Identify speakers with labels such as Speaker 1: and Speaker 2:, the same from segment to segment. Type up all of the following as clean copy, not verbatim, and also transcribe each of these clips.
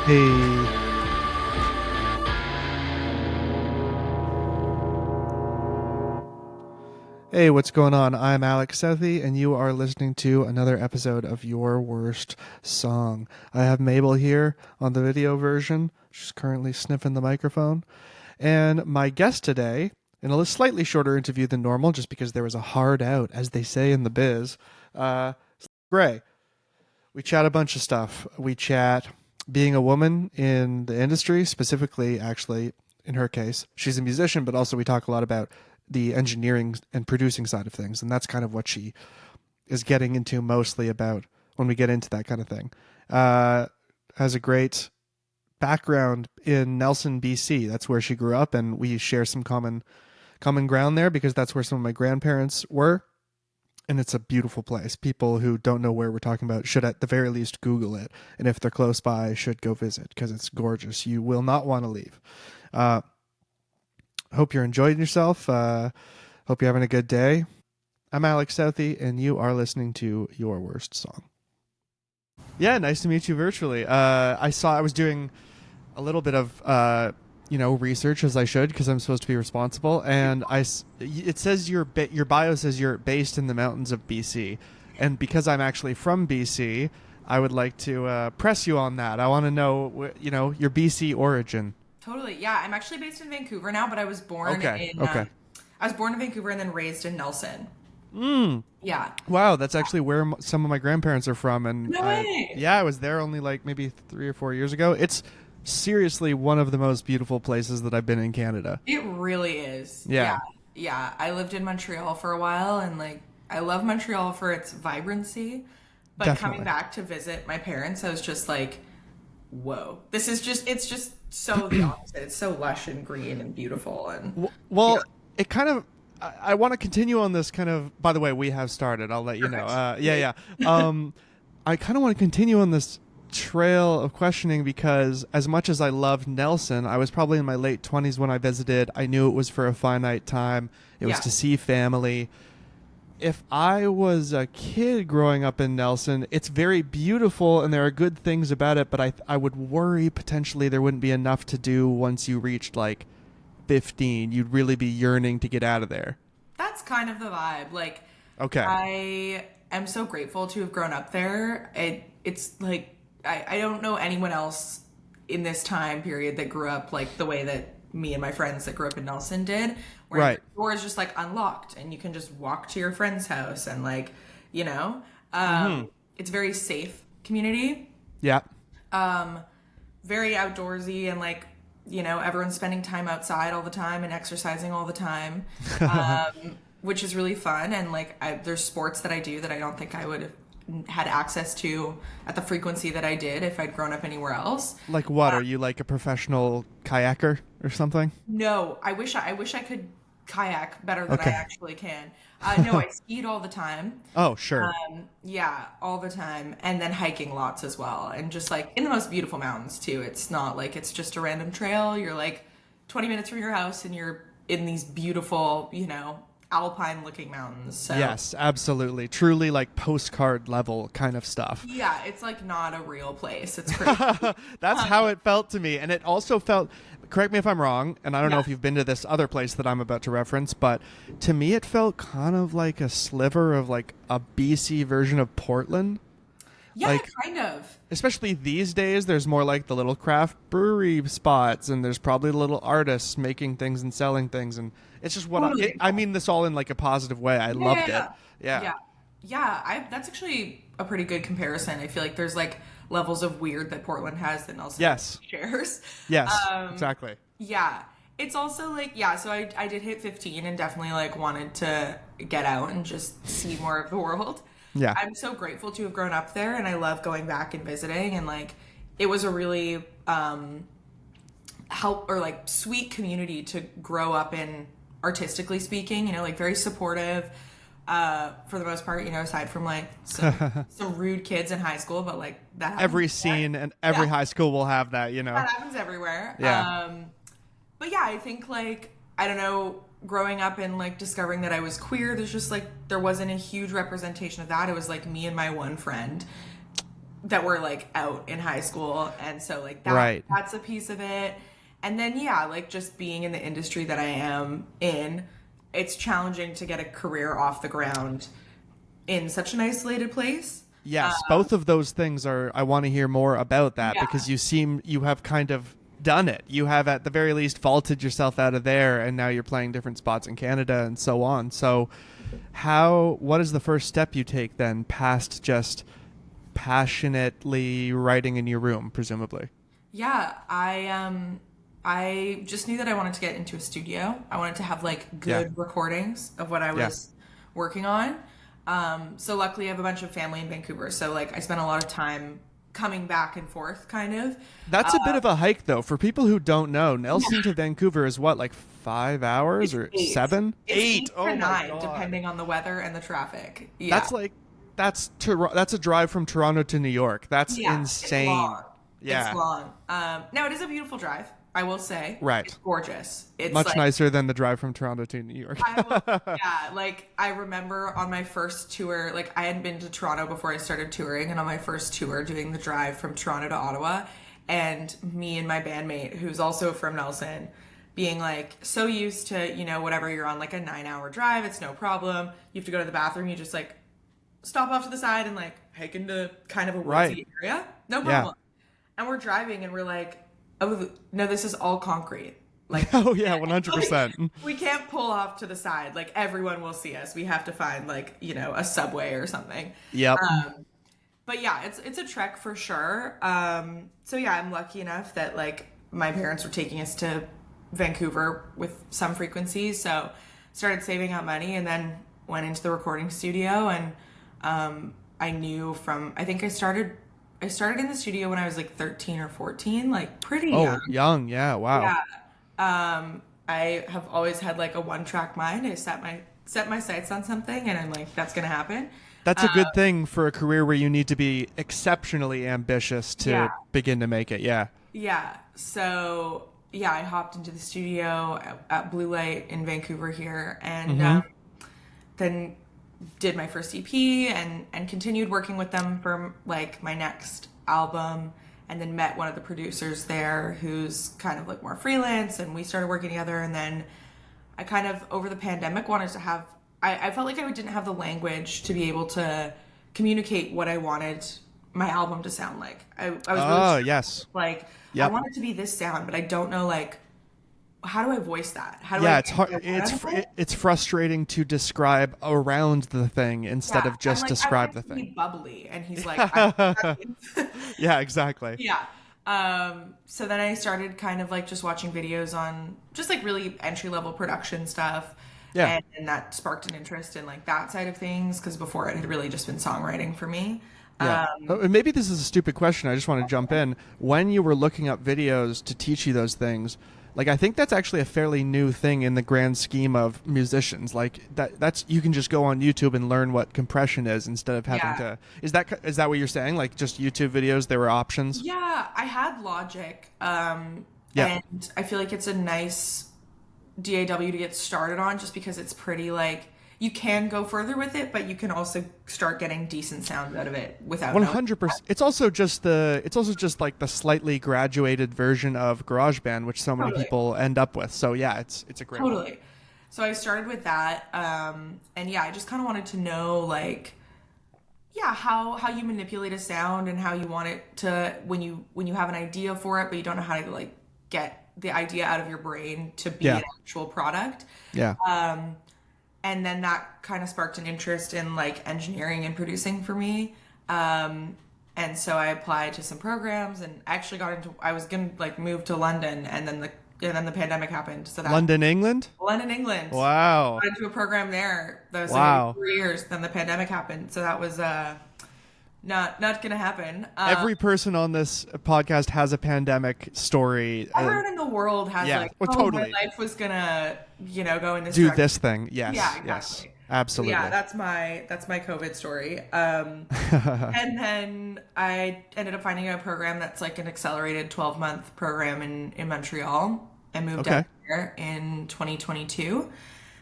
Speaker 1: Hey. Hey, what's going on? I'm Alex Southey, and you are listening to another episode of Your Worst Song. I have Mabel here on the video version. She's currently sniffing the microphone. And my guest today, in a slightly shorter interview than normal, just because there was a hard out, as they say in the biz, Gray. We chat a bunch of stuff. We chat being a woman in the industry, specifically, actually, in her case. She's a musician, but also we talk a lot about the engineering and producing side of things. And that's kind of what she is getting into mostly about when we get into that kind of thing. Has a great background in Nelson, BC. That's where she grew up, and we share some common ground there because that's where some of my grandparents were. And it's a beautiful place. People who don't know where we're talking about should at the very least Google it. And if they're close by, should go visit because it's gorgeous. You will not want to leave. Hope you're enjoying yourself. Hope you're having a good day. I'm Alex Southey, and you are listening to Your Worst Song. Yeah, nice to meet you virtually. I was doing a little bit of research, as I should, because I'm supposed to be responsible. And it says your bio says you're based in the mountains of BC, and because I'm actually from BC, I would like to press you on that. I want to know, your BC origin.
Speaker 2: Totally. Yeah, I'm actually based in Vancouver now, but I was born I was born in Vancouver and then raised in Nelson. Yeah.
Speaker 1: Wow, that's actually where some of my grandparents are from, and
Speaker 2: no way.
Speaker 1: I was there only like maybe 3 or 4 years ago. It's seriously one of the most beautiful places that I've been in Canada.
Speaker 2: It really is.
Speaker 1: Yeah.
Speaker 2: Yeah. I lived in Montreal for a while, and I love Montreal for its vibrancy, but
Speaker 1: Definitely.
Speaker 2: coming back to visit my parents, I was just like, whoa, it's just so the opposite. It's so lush and green and beautiful. And
Speaker 1: it kind of, I want to continue on this kind of, by the way, we have started, I'll let you know. I kind of want to continue on this trail of questioning because as much as I loved Nelson, I was probably in my late 20s when I visited. I knew it was for a finite time. It was to see family. If I was a kid growing up in Nelson, it's very beautiful and there are good things about it, but I would worry potentially there wouldn't be enough to do once you reached like 15. You'd really be yearning to get out of there.
Speaker 2: That's kind of the vibe.
Speaker 1: Okay.
Speaker 2: I am so grateful to have grown up there. It's like, I don't know anyone else in this time period that grew up like the way that me and my friends that grew up in Nelson did, where the door is just like unlocked and you can just walk to your friend's house and it's a very safe community.
Speaker 1: Yeah.
Speaker 2: Very outdoorsy and everyone's spending time outside all the time and exercising all the time, which is really fun. And there's sports that I do that I don't think I would have had access to at the frequency that I did if I'd grown up anywhere else.
Speaker 1: Like what? Are you like a professional kayaker or something?
Speaker 2: No, I wish I could kayak better than I actually can. No, I skied all the time.
Speaker 1: Oh, sure.
Speaker 2: Yeah, all the time. And then hiking lots as well. And just in the most beautiful mountains too. It's not like it's just a random trail. You're 20 minutes from your house and you're in these beautiful, alpine looking mountains. So
Speaker 1: yes, absolutely. Truly postcard level kind of stuff.
Speaker 2: yeah, it's not a real place. It's crazy.
Speaker 1: That's how it felt to me. And it also felt, correct me if I'm wrong, and I don't know if you've been to this other place that I'm about to reference, but to me it felt kind of like a sliver of a BC version of Portland.
Speaker 2: Yeah, kind of.
Speaker 1: Especially these days, there's more the little craft brewery spots, and there's probably little artists making things and selling things, and it's just what I mean this all in a positive way. I loved it. Yeah.
Speaker 2: That's actually a pretty good comparison. I feel like there's levels of weird that Portland has that Nelson shares.
Speaker 1: Yes, exactly.
Speaker 2: Yeah. It's also so I did hit 15 and definitely wanted to get out and just see more of the world.
Speaker 1: Yeah.
Speaker 2: I'm so grateful to have grown up there, and I love going back and visiting, and it was a really sweet community to grow up in, artistically speaking, very supportive for the most part, aside from some rude kids in high school, but that happens
Speaker 1: every scene and every high school will have that,
Speaker 2: That happens everywhere.
Speaker 1: Yeah.
Speaker 2: But yeah, I think I don't know, growing up and discovering that I was queer, there's just there wasn't a huge representation of that. It was me and my one friend. that were like out in high school, and so like
Speaker 1: Right.
Speaker 2: that's a piece of it. And then yeah, like just being in the industry that I am in, it's challenging to get a career off the ground in such an isolated place.
Speaker 1: Yes, both of those things are. I want to hear more about that
Speaker 2: Yeah.
Speaker 1: because you have kind of done it. You have at the very least vaulted yourself out of there, and now you're playing different spots in Canada and so on. So, what is the first step you take then past just passionately writing in your room, presumably?
Speaker 2: Yeah, I just knew that I wanted to get into a studio. I wanted to have like
Speaker 1: Yeah.
Speaker 2: good recordings of what I
Speaker 1: Yeah.
Speaker 2: was working on. So luckily I have a bunch of family in Vancouver. So like I spent a lot of time coming back and forth kind of.
Speaker 1: That's a bit of a hike, though. For people who don't know, Nelson to Vancouver is what, like 5 hours
Speaker 2: It's
Speaker 1: or
Speaker 2: eight.
Speaker 1: 7?
Speaker 2: It's
Speaker 1: 8.
Speaker 2: eight to
Speaker 1: Oh my
Speaker 2: nine,
Speaker 1: god.
Speaker 2: depending on the weather and the traffic. Yeah.
Speaker 1: That's like that's a drive from Toronto to New York. That's
Speaker 2: Yeah, it's
Speaker 1: insane.
Speaker 2: long.
Speaker 1: Yeah.
Speaker 2: It's long. Now it is a beautiful drive, I will say.
Speaker 1: Right.
Speaker 2: It's gorgeous. It's
Speaker 1: Much
Speaker 2: like,
Speaker 1: nicer than the drive from Toronto to New York.
Speaker 2: yeah, like I remember on my first tour, like I hadn't been to Toronto before I started touring, and on my first tour doing the drive from Toronto to Ottawa, and me and my bandmate, who's also from Nelson, being like so used to, whatever, you're on like a 9-hour drive, it's no problem. You have to go to the bathroom, you just like stop off to the side and like hike into kind of a woodsy
Speaker 1: Right.
Speaker 2: area. No problem. And we're driving and we're like, oh no, this is all concrete. Like,
Speaker 1: Oh yeah, 100%.
Speaker 2: we can't pull off to the side. Like everyone will see us. We have to find like, a subway or something.
Speaker 1: Yep.
Speaker 2: But yeah, it's a trek for sure. So yeah, I'm lucky enough that like my parents were taking us to Vancouver with some frequency. So started saving up money and then went into the recording studio, and I knew I think I started in the studio when I was like 13 or 14, like pretty
Speaker 1: Oh,
Speaker 2: young.
Speaker 1: young. Yeah. Wow.
Speaker 2: Yeah. I have always had like a one-track mind. I set my sights on something and I'm like, that's gonna happen.
Speaker 1: That's a good thing for a career where you need to be exceptionally ambitious to
Speaker 2: Yeah.
Speaker 1: begin to make it. Yeah.
Speaker 2: Yeah. So yeah, I hopped into the studio at Blue Light in Vancouver here, and then did my first EP and continued working with them for like my next album, and then met one of the producers there who's kind of like more freelance, and we started working together. And then I kind of over the pandemic wanted to have I felt like I didn't have the language to be able to communicate what I wanted my album to sound like. I was
Speaker 1: Oh,
Speaker 2: really
Speaker 1: yes.
Speaker 2: like I
Speaker 1: Yep.
Speaker 2: want it to be this sound, but I don't know like how do I voice that? How do
Speaker 1: Yeah,
Speaker 2: I
Speaker 1: it's hard. It's frustrating to describe around the thing instead of just describe the
Speaker 2: I want it to be
Speaker 1: thing.
Speaker 2: bubbly, and he's like,
Speaker 1: Yeah, exactly.
Speaker 2: yeah. So then I started kind of like just watching videos on just like really entry level production stuff.
Speaker 1: Yeah.
Speaker 2: And that sparked an interest in like that side of things, because before it had really just been songwriting for me.
Speaker 1: Yeah. And maybe this is a stupid question. I just want to jump in. When you were looking up videos to teach you those things, like I think that's actually a fairly new thing in the grand scheme of musicians. Like that's you can just go on YouTube and learn what compression is instead of having
Speaker 2: Yeah.
Speaker 1: to. Is that what you're saying? Like just YouTube videos, there were options.
Speaker 2: Yeah, I had Logic,
Speaker 1: Yeah.
Speaker 2: and I feel like it's a nice DAW to get started on, just because it's pretty like you can go further with it, but you can also start getting decent sound out of it without
Speaker 1: 100%. It's also just like the slightly graduated version of GarageBand, which so many
Speaker 2: Totally.
Speaker 1: people end up with. So yeah, it's a great one.
Speaker 2: Totally. So I started with that, and yeah, I just kind of wanted to know like, yeah, how you manipulate a sound and how you want it to when you have an idea for it, but you don't know how to like get the idea out of your brain to be
Speaker 1: Yeah.
Speaker 2: an actual product.
Speaker 1: Yeah.
Speaker 2: And then that kind of sparked an interest in like engineering and producing for me. And so I applied to some programs and actually I was gonna like move to London, and then the pandemic happened. So that
Speaker 1: London, England?
Speaker 2: London, England.
Speaker 1: Wow.
Speaker 2: I went to a program there. That was
Speaker 1: Wow.
Speaker 2: like 3 years. Then the pandemic happened. So that was not gonna happen.
Speaker 1: Every person on this podcast has a pandemic story.
Speaker 2: Everyone in the world has
Speaker 1: yeah,
Speaker 2: like,
Speaker 1: well,
Speaker 2: oh,
Speaker 1: totally.
Speaker 2: my life was gonna, go in this
Speaker 1: Do
Speaker 2: direction.
Speaker 1: this thing. Yes.
Speaker 2: Yeah,
Speaker 1: Yes.
Speaker 2: exactly.
Speaker 1: Absolutely.
Speaker 2: Yeah, that's my COVID story. And then I ended up finding a program that's like an accelerated 12-month program in Montreal. I moved
Speaker 1: Okay.
Speaker 2: out here in 2022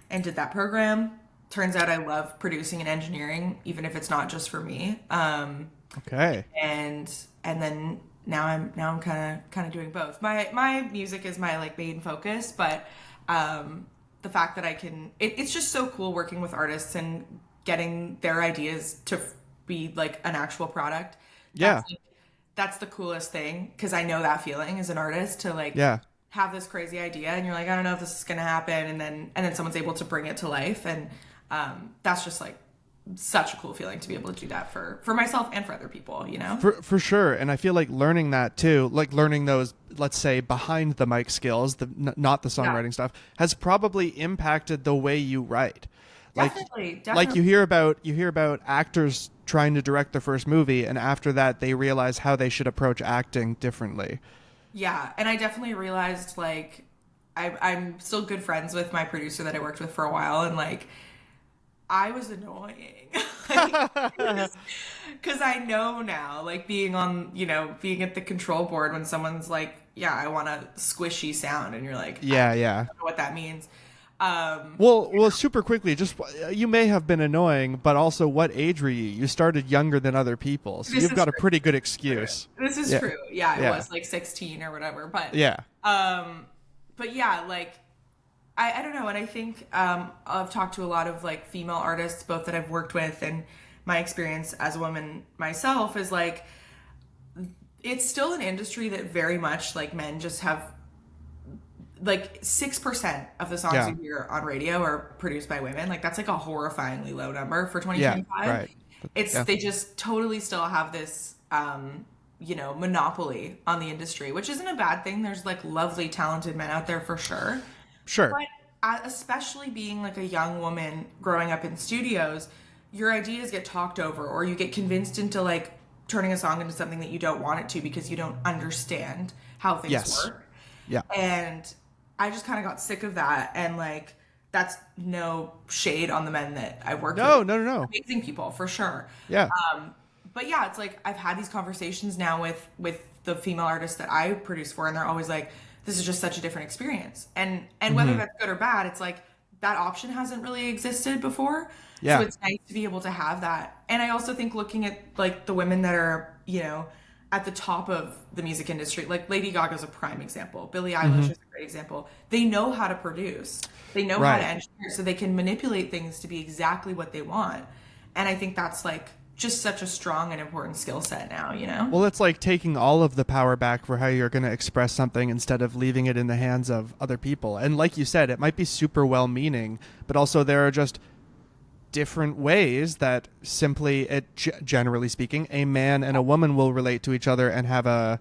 Speaker 2: and did that program. Turns out I love producing and engineering, even if it's not just for me.
Speaker 1: Okay.
Speaker 2: And then now I'm kind of doing both. My music is my like main focus, but the fact that it's just so cool working with artists and getting their ideas to be like an actual product.
Speaker 1: Yeah.
Speaker 2: That's the coolest thing, because I know that feeling as an artist to like
Speaker 1: Yeah.
Speaker 2: have this crazy idea and you're like, I don't know if this is gonna happen, and then someone's able to bring it to life, and that's just like such a cool feeling to be able to do that for myself and for other people, you know?
Speaker 1: For sure. And I feel like learning that too, like learning those, let's say, behind the mic skills, not the songwriting stuff, has probably impacted the way you write.
Speaker 2: Definitely.
Speaker 1: Like you hear about actors trying to direct their first movie, and after that they realize how they should approach acting differently.
Speaker 2: Yeah, and I definitely realized like I'm still good friends with my producer that I worked with for a while, and like I was annoying. Because I know now, like being on, being at the control board when someone's like, yeah, I want a squishy sound, and you're like,
Speaker 1: Yeah,
Speaker 2: I
Speaker 1: yeah.
Speaker 2: don't know what that means.
Speaker 1: Well, super quickly, just you may have been annoying, but also, what age were you? You started younger than other people, so you've got a pretty good excuse.
Speaker 2: This is
Speaker 1: Yeah.
Speaker 2: true. Yeah, I
Speaker 1: Yeah.
Speaker 2: was like 16 or whatever, but
Speaker 1: Yeah.
Speaker 2: but yeah, like I don't know, and I think I've talked to a lot of like female artists, both that I've worked with, and my experience as a woman myself is like it's still an industry that very much like men just have like 6% of the songs
Speaker 1: Yeah.
Speaker 2: you hear on radio are produced by women. Like that's like a horrifyingly low number for
Speaker 1: Yeah.
Speaker 2: 2025.
Speaker 1: Right. Yeah.
Speaker 2: They just totally still have this monopoly on the industry, which isn't a bad thing. There's like lovely talented men out there for sure.
Speaker 1: Sure.
Speaker 2: But especially being like a young woman growing up in studios, your ideas get talked over, or you get convinced into like turning a song into something that you don't want it to because you don't understand how things
Speaker 1: Yes.
Speaker 2: work.
Speaker 1: Yeah.
Speaker 2: And I just kind of got sick of that. And like, that's no shade on the men that I work
Speaker 1: No,
Speaker 2: with.
Speaker 1: no.
Speaker 2: Amazing people for sure.
Speaker 1: Yeah.
Speaker 2: But yeah, it's like I've had these conversations now with the female artists that I produce for, and they're always like, this is just such a different experience. And whether that's good or bad, it's like that option hasn't really existed before.
Speaker 1: Yeah.
Speaker 2: So it's nice to be able to have that. And I also think looking at like the women that are, at the top of the music industry, like Lady Gaga's a prime example. Billie Eilish is a great example. They know how to produce. They know how to engineer, so they can manipulate things to be exactly what they want. And I think that's like just such a strong and important skill set now,
Speaker 1: Well, it's like taking all of the power back for how you're going to express something instead of leaving it in the hands of other people. And like you said, it might be super well-meaning, but also there are just different ways that simply, generally speaking, a man and a woman will relate to each other and have a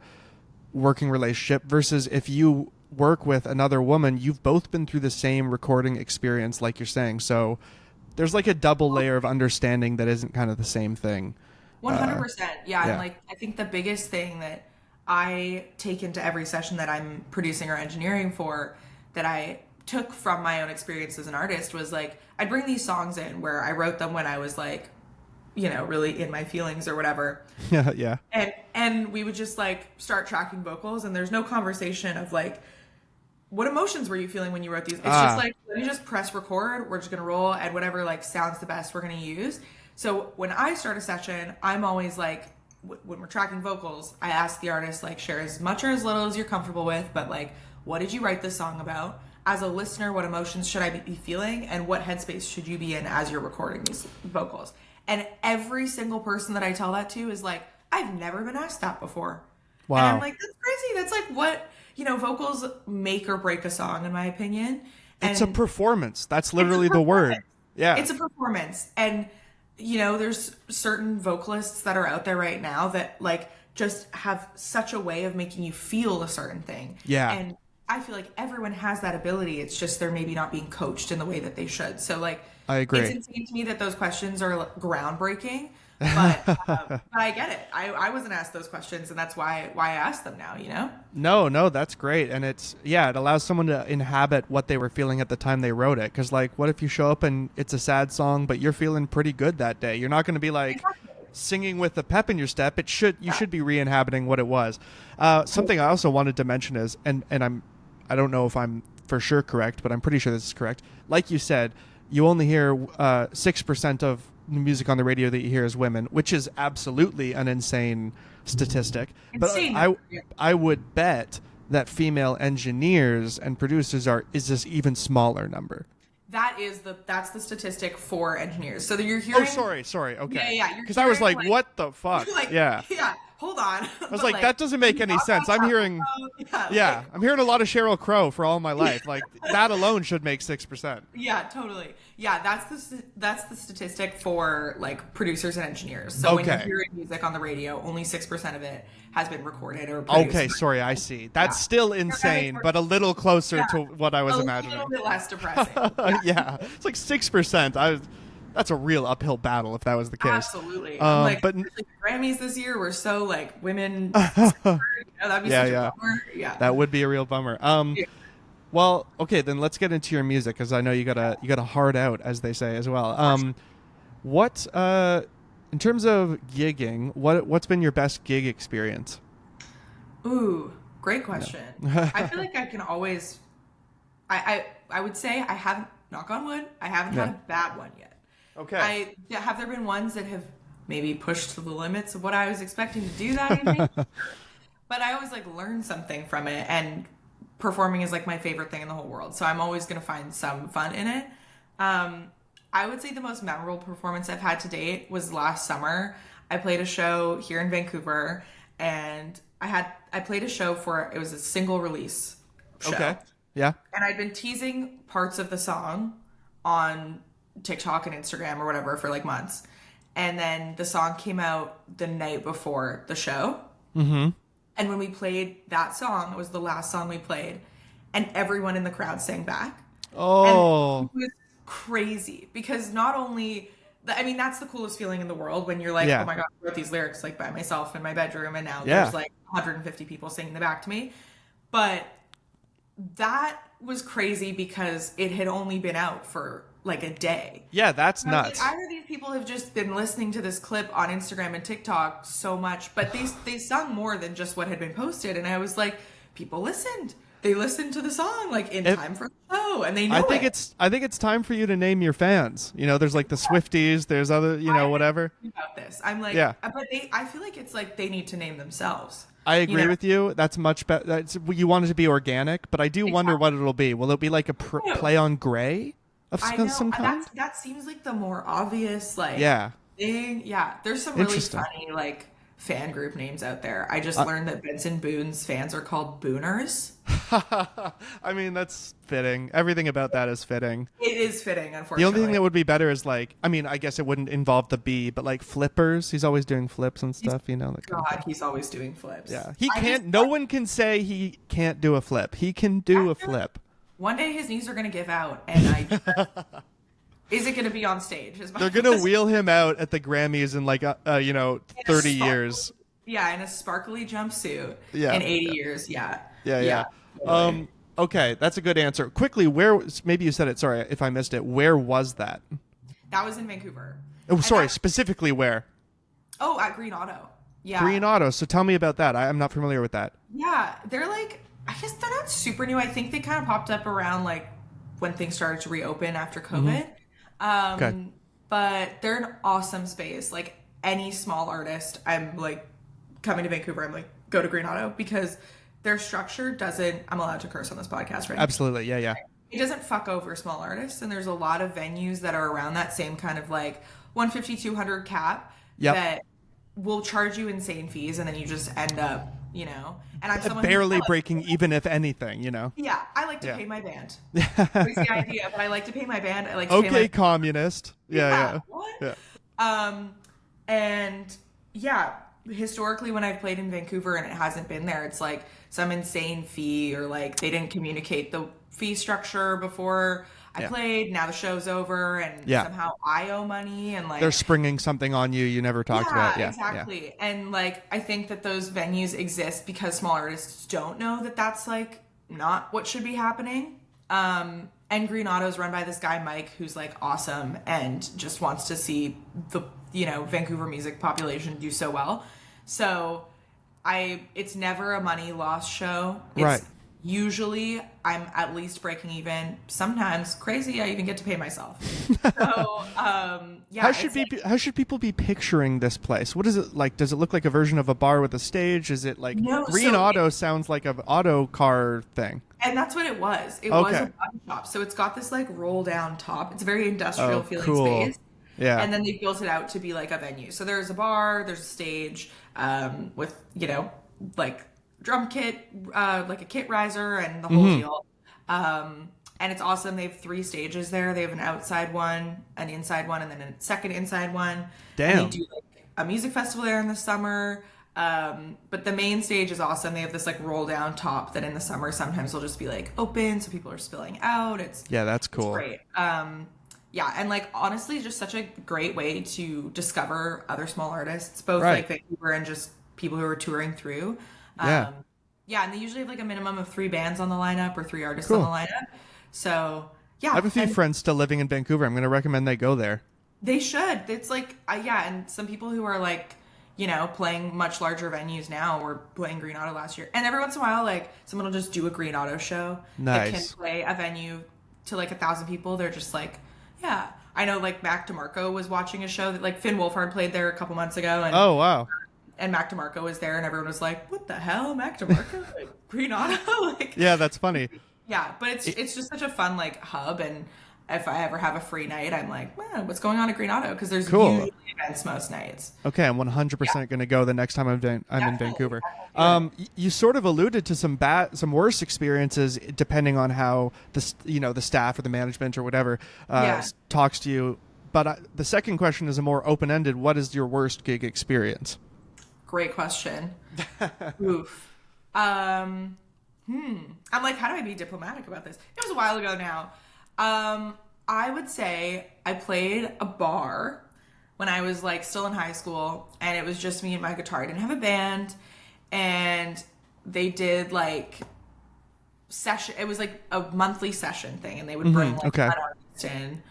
Speaker 1: working relationship, versus if you work with another woman, you've both been through the same recording experience, like you're saying. So there's like a double layer of understanding that isn't kind of the same thing.
Speaker 2: 100%. Yeah.
Speaker 1: yeah.
Speaker 2: And like, I think the biggest thing that I take into every session that I'm producing or engineering for, that I took from my own experience as an artist, was like, I'd bring these songs in where I wrote them when I was like, really in my feelings or whatever.
Speaker 1: Yeah.
Speaker 2: And we would just like start tracking vocals, and there's no conversation of like, what emotions were you feeling when you wrote these? It's just like, let me just press record. We're just going to roll, and whatever like sounds the best, we're going to use. So when I start a session, I'm always like, when we're tracking vocals, I ask the artist, like, share as much or as little as you're comfortable with, but like, what did you write this song about? As a listener, what emotions should I be feeling, and what headspace should you be in as you're recording these vocals? And every single person that I tell that to is like, I've never been asked that before.
Speaker 1: Wow.
Speaker 2: And I'm like, that's crazy. That's like what, vocals make or break a song, in my opinion. And
Speaker 1: it's a performance. That's literally the word. Yeah.
Speaker 2: It's a performance. And, there's certain vocalists that are out there right now that like just have such a way of making you feel a certain thing.
Speaker 1: Yeah.
Speaker 2: And I feel like everyone has that ability. It's just they're maybe not being coached in the way that they should. So like,
Speaker 1: I agree.
Speaker 2: It's insane to me that those questions are like, groundbreaking, but I get it. I wasn't asked those questions, and that's why I ask them now.
Speaker 1: No, that's great. And it allows someone to inhabit what they were feeling at the time they wrote it. Because like, what if you show up and it's a sad song, but you're feeling pretty good that day? You're not going to be like singing with a pep in your step. You should be re-inhabiting what it was. Something I also wanted to mention is, and I don't know if I'm for sure correct, but I'm pretty sure this is correct. Like you said, you only hear 6% of music on the radio that you hear is women, which is absolutely an insane statistic.
Speaker 2: Insane
Speaker 1: But
Speaker 2: number, yeah.
Speaker 1: I would bet that female engineers and producers is this even smaller number.
Speaker 2: That's the statistic for engineers. So that you're hearing.
Speaker 1: Oh, sorry. Okay.
Speaker 2: Yeah.
Speaker 1: Because I was like, what the fuck?
Speaker 2: Like,
Speaker 1: yeah.
Speaker 2: Yeah. Hold on.
Speaker 1: I was like, that doesn't make any sense. I'm hearing, I'm hearing a lot of Sheryl Crow for all my life. Like that alone should make 6%.
Speaker 2: Yeah, totally. Yeah, that's the statistic for like producers and engineers. So when you're hearing music on the radio, only 6% of it has been recorded or produced.
Speaker 1: Okay, sorry, I see. That's still insane, but a little closer to what I was imagining.
Speaker 2: A little bit less depressing.
Speaker 1: Yeah, it's like 6%. That's a real uphill battle if that was the case.
Speaker 2: Absolutely.
Speaker 1: But
Speaker 2: like, Grammys this year were so like women. That'd be such a bummer. Yeah,
Speaker 1: that would be a real bummer. Well, okay, then let's get into your music because I know you got a hard out, as they say, as well. What in terms of gigging, what's been your best gig experience?
Speaker 2: Ooh, great question. Yeah. I feel like I can always. I would say I haven't. Knock on wood. I haven't had a bad one yet.
Speaker 1: Okay.
Speaker 2: Have there been ones that have maybe pushed to the limits of what I was expecting to do that evening? But I always like learn something from it, and performing is like my favorite thing in the whole world. So I'm always going to find some fun in it. I would say the most memorable performance I've had to date was last summer. I played a show here in Vancouver, and I played a show it was a single release show.
Speaker 1: Okay. Yeah.
Speaker 2: And I'd been teasing parts of the song on TikTok and Instagram or whatever for like months. And then the song came out the night before the show.
Speaker 1: Mm-hmm.
Speaker 2: And when we played that song, it was the last song we played, and everyone in the crowd sang back.
Speaker 1: Oh.
Speaker 2: And it was crazy because not only, that's the coolest feeling in the world when you're like, oh my God, I wrote these lyrics like by myself in my bedroom, and now there's like 150 people singing them back to me. But that was crazy because it had only been out for like a day.
Speaker 1: Yeah, that's nuts.
Speaker 2: Like, either these people have just been listening to this clip on Instagram and TikTok so much, but they sung more than just what had been posted. And I was like, people listened. They listened to the song like in time for the show, and they know
Speaker 1: I think it's time for you to name your fans. You know, there's like the Swifties, there's other, whatever.
Speaker 2: About this, I'm like, but I feel like it's like they need to name themselves.
Speaker 1: I agree with you. That's much better. You want it to be organic, but I do wonder what it'll be. Will it be like a play on Gray of some kind?
Speaker 2: That seems like the more obvious thing. Yeah, there's some really funny like fan group names out there. I just learned that Benson Boone's fans are called Booners.
Speaker 1: I mean, that's fitting. Everything about that is fitting.
Speaker 2: It is fitting, unfortunately.
Speaker 1: The only thing that would be better is like, I guess it wouldn't involve the B, but like flippers. He's always doing flips and stuff,
Speaker 2: He's always doing flips.
Speaker 1: Yeah. No one can say he can't do a flip. He can do a flip.
Speaker 2: One day his knees are going to give out, and is it going to be on stage?
Speaker 1: They're going to wheel him out at the Grammys in like, 30 years.
Speaker 2: Yeah, in a sparkly jumpsuit in 80 years. Yeah.
Speaker 1: Totally. Okay, that's a good answer. Quickly, maybe you said it, sorry if I missed it. Where was that?
Speaker 2: That was in Vancouver.
Speaker 1: Oh, sorry, specifically where?
Speaker 2: Oh, at Green Auto. Yeah.
Speaker 1: Green Auto. So tell me about that. I'm not familiar with that.
Speaker 2: Yeah, they're like, I guess they're not super new. I think they kind of popped up around like when things started to reopen after COVID. Mm-hmm. But they're an awesome space. Like any small artist, I'm like coming to Vancouver, I'm like, go to Green Auto because their structure doesn't, I'm allowed to curse on this podcast, right?
Speaker 1: Absolutely. Yeah.
Speaker 2: It doesn't fuck over small artists. And there's a lot of venues that are around that same kind of like 150, 200 cap that will charge you insane fees. And then you just end up, and I'm someone
Speaker 1: barely breaking even, if anything,
Speaker 2: Yeah. I like to pay my band. That's the idea. But I like to pay my band. I like to pay my
Speaker 1: communist. Yeah.
Speaker 2: What? And historically when I've played in Vancouver and it hasn't been there, it's like some insane fee or like they didn't communicate the fee structure before I played. Now the show's over and somehow I owe money and like
Speaker 1: they're springing something on you never talked about. Yeah,
Speaker 2: exactly. Yeah. And like I think that those venues exist because small artists don't know that that's like not what should be happening. And Green Auto is run by this guy Mike who's like awesome and just wants to see the Vancouver music population do so well. So it's never a money loss show. It's Usually I'm at least breaking even. Sometimes crazy, I even get to pay myself. So, yeah, it's like,
Speaker 1: How should people be picturing this place? What is it like? Does it look like a version of a bar with a stage? Is it like
Speaker 2: no,
Speaker 1: Green Auto sounds like an auto car thing?
Speaker 2: and that's what it was. It was a
Speaker 1: Okay.
Speaker 2: body shop. So it's got this like roll down top. It's a very industrial
Speaker 1: Oh,
Speaker 2: feeling
Speaker 1: cool.
Speaker 2: space.
Speaker 1: Yeah.
Speaker 2: And then they built it out to be like a venue. So there's a bar, there's a stage, with, like drum kit, like a kit riser and the whole deal. And it's awesome. They have three stages there. They have an outside one, an inside one, and then a second inside one. And they
Speaker 1: Damn.
Speaker 2: do like a music festival there in the summer. But the main stage is awesome. They have this like roll down top that in the summer sometimes will just be like open, so people are spilling out.
Speaker 1: Yeah, that's
Speaker 2: It's
Speaker 1: cool.
Speaker 2: great. Yeah, and like honestly, just such a great way to discover other small artists, both
Speaker 1: Right.
Speaker 2: like Vancouver and just people who are touring through.
Speaker 1: Yeah.
Speaker 2: Yeah, and they usually have like a minimum of three bands on the lineup or three artists on the
Speaker 1: Cool.
Speaker 2: lineup. So
Speaker 1: I
Speaker 2: yeah,
Speaker 1: have a few
Speaker 2: and
Speaker 1: friends still living in Vancouver. I'm going to recommend they go there.
Speaker 2: they should. It's like yeah, and some people who are like playing much larger venues now were playing Green Auto last year, and every once in a while like someone will just do a Green Auto show that can
Speaker 1: Nice.
Speaker 2: play a venue to like 1,000 people. They're just like, yeah. I know like Mac DeMarco was watching a show that like Finn Wolfhard played there a couple months ago,
Speaker 1: Oh, wow.
Speaker 2: and Mac DeMarco was there, and everyone was like, "What the hell, Mac DeMarco? Like, Green Auto?" Like,
Speaker 1: Yeah, that's funny.
Speaker 2: yeah. But it's just such a fun like hub, and if I ever have a free night, I'm like, man, what's going on at Green Auto? Because there's
Speaker 1: Cool.
Speaker 2: usually events most nights.
Speaker 1: Okay, I'm 100% going to go the next time I'm in
Speaker 2: Definitely,
Speaker 1: Vancouver.
Speaker 2: definitely.
Speaker 1: You sort of alluded to some worse experiences depending on how the staff or the management or whatever
Speaker 2: Yeah.
Speaker 1: talks to you. But the second question is a more open-ended. What is your worst gig experience?
Speaker 2: Great question. Oof. I'm like, how do I be diplomatic about this? It was a while ago now. I would say I played a bar when I was like still in high school, and it was just me and my guitar. I didn't have a band, and they did like session. It was like a monthly session thing, and they would bring like
Speaker 1: Okay.
Speaker 2: an artist in,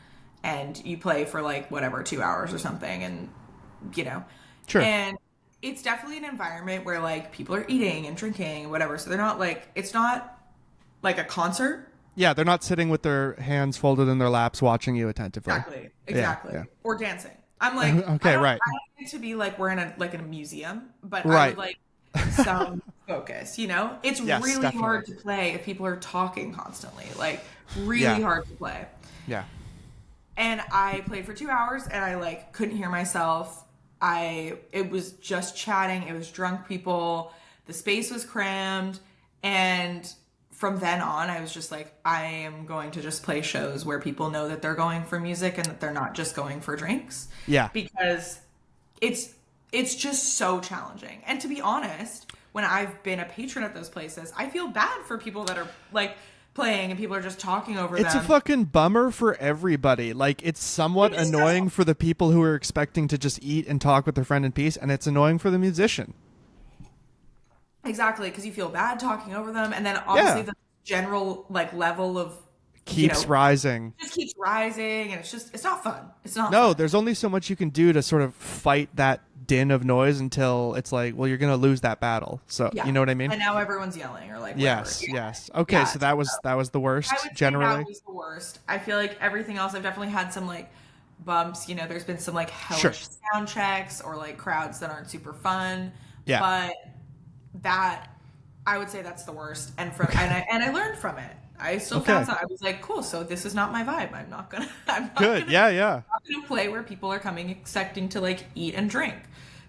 Speaker 2: and you play for like whatever 2 hours or something, and
Speaker 1: Sure.
Speaker 2: and it's definitely an environment where like people are eating and drinking and whatever, so they're not like it's not like a concert.
Speaker 1: Yeah, they're not sitting with their hands folded in their laps watching you attentively.
Speaker 2: Exactly.
Speaker 1: Yeah.
Speaker 2: Or dancing. I'm like,
Speaker 1: Okay, right.
Speaker 2: I don't need to be like we're in a museum, but I
Speaker 1: Right.
Speaker 2: would like some focus. It's
Speaker 1: Yes,
Speaker 2: really
Speaker 1: definitely.
Speaker 2: hard to play if people are talking constantly. Like really
Speaker 1: Yeah.
Speaker 2: hard to play.
Speaker 1: Yeah.
Speaker 2: And I played for 2 hours, and I like couldn't hear myself. It was just chatting. It was drunk people. The space was crammed, and from then on, I was just like, I am going to just play shows where people know that they're going for music and that they're not just going for drinks.
Speaker 1: Yeah.
Speaker 2: Because it's just so challenging. And to be honest, when I've been a patron at those places, I feel bad for people that are like playing and people are just talking over
Speaker 1: It's
Speaker 2: them.
Speaker 1: a fucking bummer for everybody. Like, it's somewhat
Speaker 2: It is
Speaker 1: annoying for the people who are expecting to just eat and talk with their friend in peace, and it's annoying for the musician.
Speaker 2: Exactly, because you feel bad talking over them, and then obviously
Speaker 1: Yeah.
Speaker 2: the general like level of
Speaker 1: Keeps rising.
Speaker 2: just keeps rising, and it's not fun. It's not
Speaker 1: No,
Speaker 2: fun.
Speaker 1: there's only so much you can do to sort of fight that din of noise until it's like, well, you're going to lose that battle. So,
Speaker 2: Yeah.
Speaker 1: you know what I mean?
Speaker 2: And now everyone's yelling or like whatever.
Speaker 1: Yes, yes. Okay,
Speaker 2: Yeah,
Speaker 1: so that was the worst
Speaker 2: I would say
Speaker 1: generally.
Speaker 2: that was the worst. I feel like everything else, I've definitely had some like bumps. There's been some like hellish
Speaker 1: Sure.
Speaker 2: sound checks or like crowds that aren't super fun.
Speaker 1: Yeah.
Speaker 2: But that I would say that's the worst. And I learned from it. I still
Speaker 1: Okay.
Speaker 2: found some. I was like, cool. So this is not my vibe. I'm not gonna.
Speaker 1: Good. Yeah, yeah.
Speaker 2: I'm not gonna play where people are coming expecting to like eat and drink.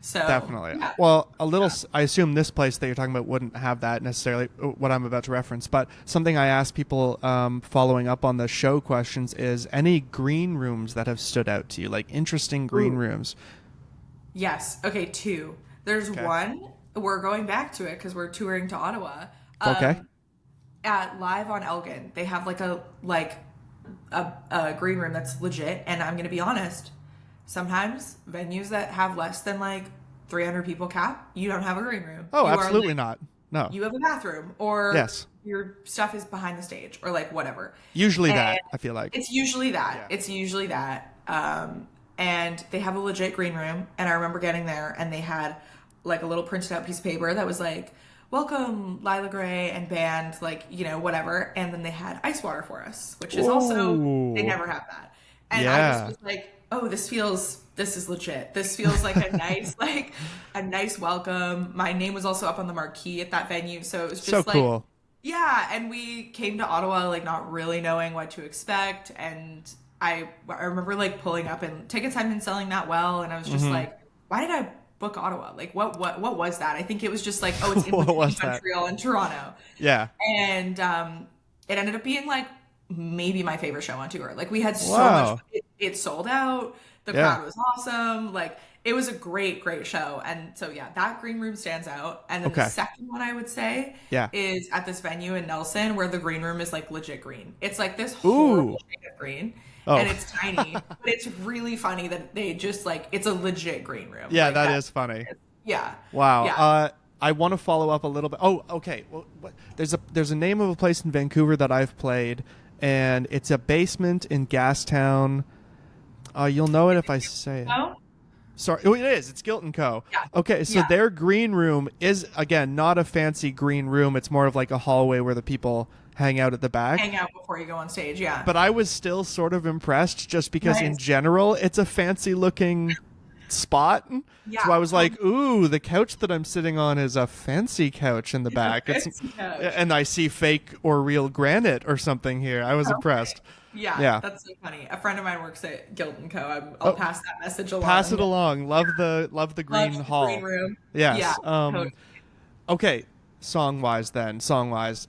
Speaker 2: So
Speaker 1: Definitely.
Speaker 2: yeah.
Speaker 1: Well, I assume this place that you're talking about wouldn't have that necessarily, what I'm about to reference. But something I asked people following up on the show questions is any green rooms that have stood out to you, like interesting green rooms.
Speaker 2: Yes. Okay. Two. There's
Speaker 1: Okay.
Speaker 2: one. We're going back to it because we're touring to Ottawa.
Speaker 1: Okay.
Speaker 2: At Live on Elgin, they have like a green room that's legit. And I'm gonna be honest. Sometimes venues that have less than like 300 people cap, you don't have a green room.
Speaker 1: Oh,
Speaker 2: You are,
Speaker 1: absolutely
Speaker 2: like,
Speaker 1: not. No.
Speaker 2: You have a bathroom, or
Speaker 1: Yes.
Speaker 2: your stuff is behind the stage, or like whatever.
Speaker 1: Usually
Speaker 2: And
Speaker 1: that, I feel like.
Speaker 2: It's usually that.
Speaker 1: Yeah.
Speaker 2: It's usually that. And they have a legit green room. And I remember getting there, and they had like a little printed out piece of paper that was like, welcome Lila Gray and band, like, whatever. And then they had ice water for us, which is also, they
Speaker 1: Ooh.
Speaker 2: never have that. And I just
Speaker 1: Yeah.
Speaker 2: was like, oh, this is legit. This feels like a nice, like a nice welcome. My name was also up on the marquee at that venue. So it was
Speaker 1: So
Speaker 2: just like,
Speaker 1: cool.
Speaker 2: yeah. And we came to Ottawa, like not really knowing what to expect. And I remember like pulling up and tickets hadn't been selling that well. And I was just like, why did I book Ottawa? Like what was that? I think it was just like, oh, it's in
Speaker 1: What
Speaker 2: between
Speaker 1: was that?
Speaker 2: Montreal and Toronto.
Speaker 1: Yeah.
Speaker 2: And it ended up being like maybe my favorite show on tour. Like we had so much,
Speaker 1: Wow.
Speaker 2: it sold out. The
Speaker 1: Yeah.
Speaker 2: crowd was awesome. Like it was a great, great show. And so yeah, that green room stands out. And then the
Speaker 1: Okay.
Speaker 2: second one I would say
Speaker 1: Yeah.
Speaker 2: is at this venue in Nelson where the green room is like legit green. It's like this
Speaker 1: Ooh.
Speaker 2: horrible shade of green. And
Speaker 1: Oh.
Speaker 2: it's tiny, but it's really funny that they just like it's a legit green room.
Speaker 1: Yeah,
Speaker 2: Like
Speaker 1: that
Speaker 2: that.
Speaker 1: is funny.
Speaker 2: Yeah.
Speaker 1: Wow.
Speaker 2: Yeah.
Speaker 1: I want to follow up a little bit. Oh, okay. Well, there's a name of a place in Vancouver that I've played, and it's a basement in Gastown. You'll know it if I say it.
Speaker 2: Oh,
Speaker 1: Sorry, oh, it is. It's Guilt and Co.
Speaker 2: yeah.
Speaker 1: Okay, so
Speaker 2: Yeah.
Speaker 1: their green room is again not a fancy green room. It's more of like a hallway where the people hang out at the back.
Speaker 2: Hang out before you go on stage. Yeah.
Speaker 1: But I was still sort of impressed just because in
Speaker 2: Nice.
Speaker 1: general it's a fancy looking spot.
Speaker 2: Yeah.
Speaker 1: So I was like, ooh, the couch that I'm sitting on is a fancy couch in the back.
Speaker 2: fancy couch.
Speaker 1: And I see fake or real granite or something here. I was impressed.
Speaker 2: Yeah,
Speaker 1: Yeah.
Speaker 2: that's so funny. A friend of mine works at Guild and Co. I'll pass that message along.
Speaker 1: Pass it along. Love the green
Speaker 2: Love the
Speaker 1: hall.
Speaker 2: green room.
Speaker 1: Yes.
Speaker 2: Yeah. Totally.
Speaker 1: Okay, song wise then, song wise.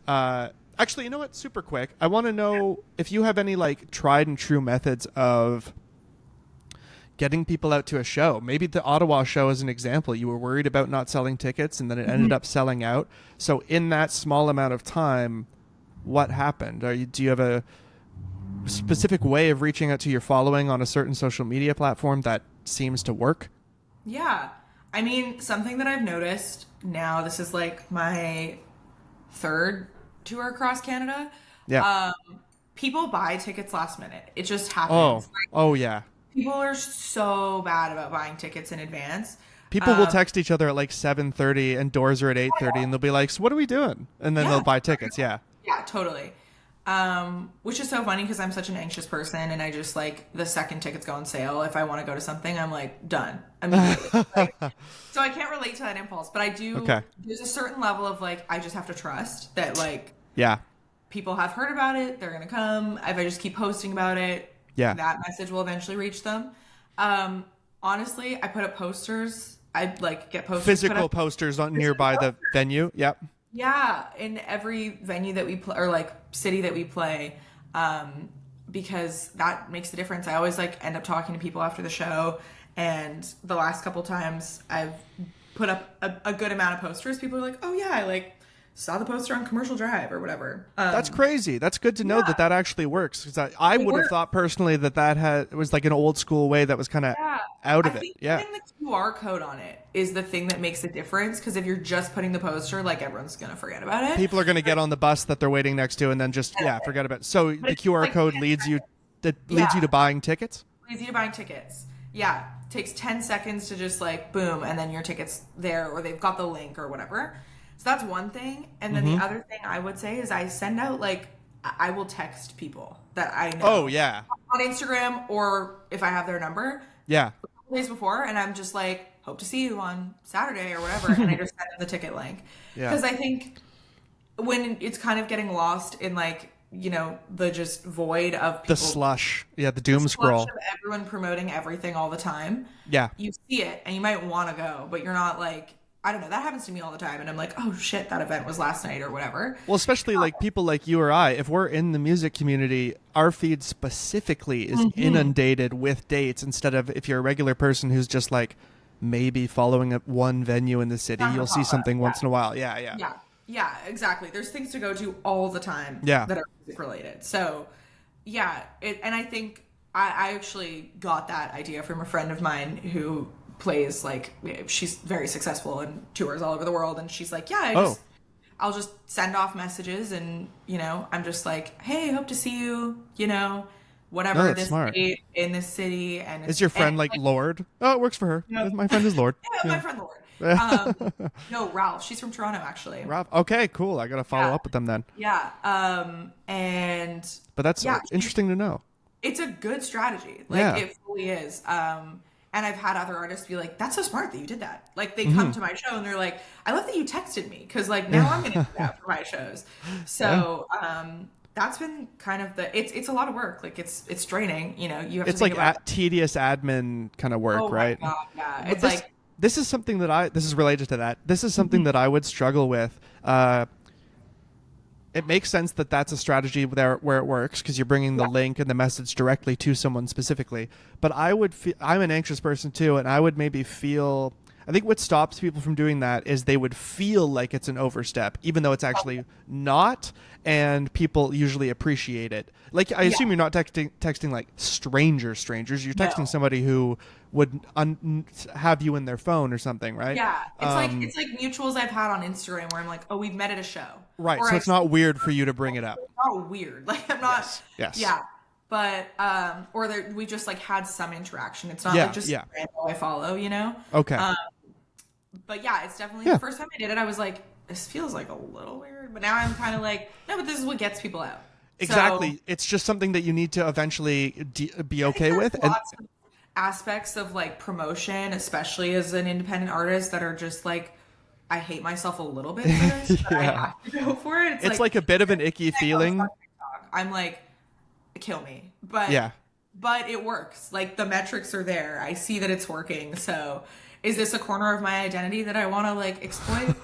Speaker 1: Actually, you know what? Super quick. I want to know if you have any like tried and true methods of getting people out to a show. Maybe the Ottawa show is an example. You were worried about not selling tickets and then it ended up selling out. So in that small amount of time, what happened? Do you have a specific way of reaching out to your following on a certain social media platform that seems to work?
Speaker 2: Yeah. I mean, something that I've noticed now, this is like my third tour across Canada.
Speaker 1: Yeah.
Speaker 2: People buy tickets last minute. It just
Speaker 1: Oh.
Speaker 2: happens. Like,
Speaker 1: Oh yeah.
Speaker 2: people are so bad about buying tickets in advance.
Speaker 1: People will text each other at like 7:30 and doors are at 8:30 and they'll be like, "So what are we doing?" And then
Speaker 2: Yeah.
Speaker 1: they'll buy tickets. Yeah.
Speaker 2: Yeah, totally. Which is so funny because I'm such an anxious person and I just like the second tickets go on sale, if I want to go to something, I'm like done immediately. Like, so I can't relate to that impulse, but I do.
Speaker 1: Okay.
Speaker 2: There's a certain level of like I just have to trust that like
Speaker 1: Yeah.
Speaker 2: people have heard about it, they're gonna come. If I just keep posting about it,
Speaker 1: Yeah.
Speaker 2: that message will eventually reach them. Honestly, I put up posters. I'd like get posters. put
Speaker 1: Physical
Speaker 2: up-
Speaker 1: posters on nearby the venue. Yep.
Speaker 2: Yeah, in every venue that we play or like city that we play, because that makes the difference. I always like end up talking to people after the show, and the last couple times I've put up a good amount of posters. People are like, "Oh yeah, I like saw the poster on Commercial Drive or whatever."
Speaker 1: That's crazy. That's good to know that that actually works. Because I would have
Speaker 2: works.
Speaker 1: thought personally that it was like an old school way that was kind of
Speaker 2: Yeah.
Speaker 1: out of
Speaker 2: I
Speaker 1: it.
Speaker 2: think
Speaker 1: Yeah.
Speaker 2: putting the QR code on it is the thing that makes a difference. Because if you're just putting the poster, like everyone's gonna forget about it.
Speaker 1: People are going to get on the bus that they're waiting next to and then just forget about it. So the
Speaker 2: it's
Speaker 1: QR
Speaker 2: like-
Speaker 1: code leads you to buying tickets?
Speaker 2: Easy to buy tickets. Yeah, takes 10 seconds to just like boom, and then your ticket's there, or they've got the link or whatever. So that's one thing. And then the other thing I would say is I send out like I will text people that I know
Speaker 1: Oh, yeah.
Speaker 2: on Instagram, or if I have their number
Speaker 1: Yeah.
Speaker 2: days before, and I'm just like, hope to see you on Saturday or whatever, and I just send them the ticket link.
Speaker 1: Yeah.
Speaker 2: Because I think when it's kind of getting lost in like, the just void of people,
Speaker 1: The slush. Yeah, the doom
Speaker 2: slush
Speaker 1: scroll.
Speaker 2: of everyone promoting everything all the time.
Speaker 1: Yeah.
Speaker 2: You see it and you might want to go, but you're not like, I don't know, that happens to me all the time, and I'm like, oh shit, that event was last night or whatever.
Speaker 1: Well, especially like people like you or I, if we're in the music community, our feed specifically is inundated with dates instead of if you're a regular person who's just like maybe following up one venue in the city,
Speaker 2: Not
Speaker 1: you'll
Speaker 2: gonna
Speaker 1: see
Speaker 2: pop
Speaker 1: something
Speaker 2: up,
Speaker 1: once in a while. Yeah, yeah.
Speaker 2: Yeah, exactly. There's things to go to all the time
Speaker 1: Yeah.
Speaker 2: that are music related. So yeah, and I think I actually got that idea from a friend of mine who plays like, she's very successful and tours all over the world, and she's like, yeah, I'll just send off messages, and I'm just like, hey, hope to see you, whatever,
Speaker 1: No, that's
Speaker 2: this
Speaker 1: smart.
Speaker 2: date in this city. And
Speaker 1: Is your friend like Lord? Oh, it works for her.
Speaker 2: No.
Speaker 1: My friend is Lord.
Speaker 2: yeah, my friend Lord. No, Ralph. She's from Toronto, actually.
Speaker 1: Rob. Okay, cool. I got to follow
Speaker 2: Yeah.
Speaker 1: up with them then.
Speaker 2: Yeah. And
Speaker 1: But that's
Speaker 2: yeah,
Speaker 1: interesting to know.
Speaker 2: it's a good strategy. Like
Speaker 1: Yeah.
Speaker 2: it fully is. And I've had other artists be like, "That's so smart that you did that." Like they come
Speaker 1: Hmm.
Speaker 2: to my show and they're like, "I love that you texted me because like now I'm gonna do that for my shows."
Speaker 1: Yeah.
Speaker 2: So that's been kind of it's a lot of work. Like it's draining. You know, you have to
Speaker 1: It's
Speaker 2: think
Speaker 1: like
Speaker 2: about.
Speaker 1: tedious admin kind of work,
Speaker 2: Oh my
Speaker 1: right?
Speaker 2: God, yeah.
Speaker 1: But
Speaker 2: It's like
Speaker 1: this is something that this is related to that. This is something that I would struggle with. It makes sense that that's a strategy where it works because you're bringing the
Speaker 2: yeah.
Speaker 1: link and the message directly to someone specifically. But I'm an anxious person too, and I would maybe feel. I think what stops people from doing that is they would feel like it's an overstep, even though it's actually not, and people usually appreciate it. Like I
Speaker 2: Yeah.
Speaker 1: assume you're not texting like strangers. You're texting
Speaker 2: No.
Speaker 1: somebody who would have you in their phone or something, right?
Speaker 2: Yeah, it's like mutuals I've had on Instagram where I'm like, oh, we've met at a show,
Speaker 1: Right.
Speaker 2: or
Speaker 1: So
Speaker 2: I've
Speaker 1: it's not weird for you to bring it up.
Speaker 2: it's not weird. Like I'm not,
Speaker 1: Yes. Yes.
Speaker 2: yeah, but or we just like had some interaction. It's not
Speaker 1: Yeah.
Speaker 2: like just
Speaker 1: Yeah.
Speaker 2: random I follow, you know.
Speaker 1: Okay.
Speaker 2: But yeah, it's definitely
Speaker 1: Yeah.
Speaker 2: the first time I did it, I was like, this feels like a little weird, but now I'm kind of like, no, but this is what gets people out.
Speaker 1: Exactly.
Speaker 2: So,
Speaker 1: It's just something that you need to eventually be
Speaker 2: I think
Speaker 1: okay
Speaker 2: there's
Speaker 1: with. And
Speaker 2: lots of aspects of like promotion, especially as an independent artist, that are just like, I hate myself a little bit for this, but I
Speaker 1: yeah,
Speaker 2: have to go for it.
Speaker 1: it's like a bit of an icky
Speaker 2: I post on
Speaker 1: feeling.
Speaker 2: TikTok, I'm like, kill me, but
Speaker 1: Yeah.
Speaker 2: it works. Like the metrics are there. I see that it's working. So, is this a corner of my identity that I want to like exploit?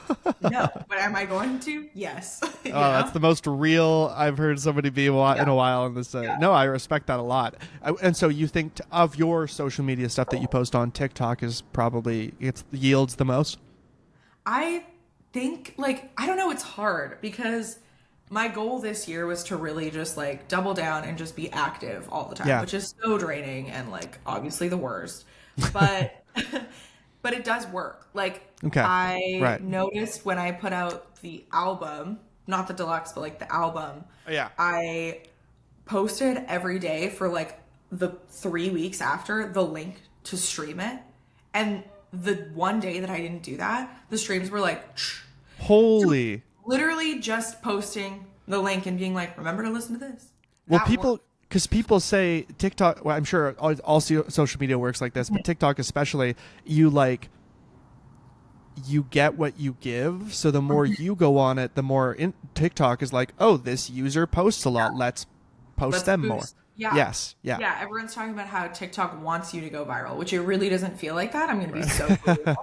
Speaker 2: No, but am I going to? Yes. You
Speaker 1: Oh, that's
Speaker 2: know?
Speaker 1: the most real I've heard somebody be in
Speaker 2: Yeah.
Speaker 1: a while in this.
Speaker 2: Yeah.
Speaker 1: No, I respect that a lot. And so you think of your social media stuff that you post on TikTok is probably it yields the most?
Speaker 2: I think like I don't know. It's hard because my goal this year was to really just like double down and just be active all the time,
Speaker 1: Yeah.
Speaker 2: which is so draining and like obviously the worst. But but it does work. Like
Speaker 1: Okay.
Speaker 2: I
Speaker 1: Right.
Speaker 2: noticed when I put out the album, not the deluxe, but like the album,
Speaker 1: Yeah.
Speaker 2: I posted every day for like the 3 weeks after the link to stream it. And the one day that I didn't do that, the streams were like
Speaker 1: Holy.
Speaker 2: literally just posting the link and being like, remember to listen to this.
Speaker 1: Well,
Speaker 2: That
Speaker 1: people,
Speaker 2: worked.
Speaker 1: because people say TikTok. Well, I'm sure all social media works like this, but TikTok especially. You get what you give. So the more you go on it, the more TikTok is like, oh, this user posts a lot. Let's post
Speaker 2: Let's
Speaker 1: them
Speaker 2: boost.
Speaker 1: more.
Speaker 2: Yeah.
Speaker 1: Yes. Yeah.
Speaker 2: Yeah, everyone's talking about how TikTok wants you to go viral, which it really doesn't feel like that. I'm going to be so brutal.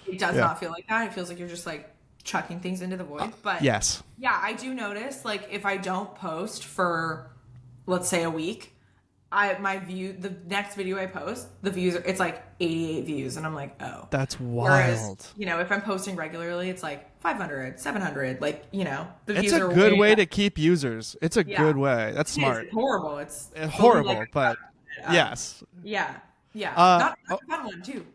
Speaker 2: It does
Speaker 1: Yeah.
Speaker 2: not feel like that. It feels like you're just like chucking things into the void. But
Speaker 1: Yes.
Speaker 2: yeah, I do notice like if I don't post for let's say a week, the next video I post, the views it's like 88 views and I'm like, "Oh."
Speaker 1: That's
Speaker 2: Whereas,
Speaker 1: wild.
Speaker 2: if I'm posting regularly, it's like 500, 700, like, the
Speaker 1: It's
Speaker 2: views
Speaker 1: a
Speaker 2: are
Speaker 1: good way
Speaker 2: up.
Speaker 1: to keep users. It's a
Speaker 2: Yeah.
Speaker 1: good way. That's
Speaker 2: It is.
Speaker 1: smart.
Speaker 2: It's horrible. It's
Speaker 1: Horrible,
Speaker 2: totally, like,
Speaker 1: but yes.
Speaker 2: yeah. Yeah.
Speaker 1: Uh,
Speaker 2: Not a fun one too.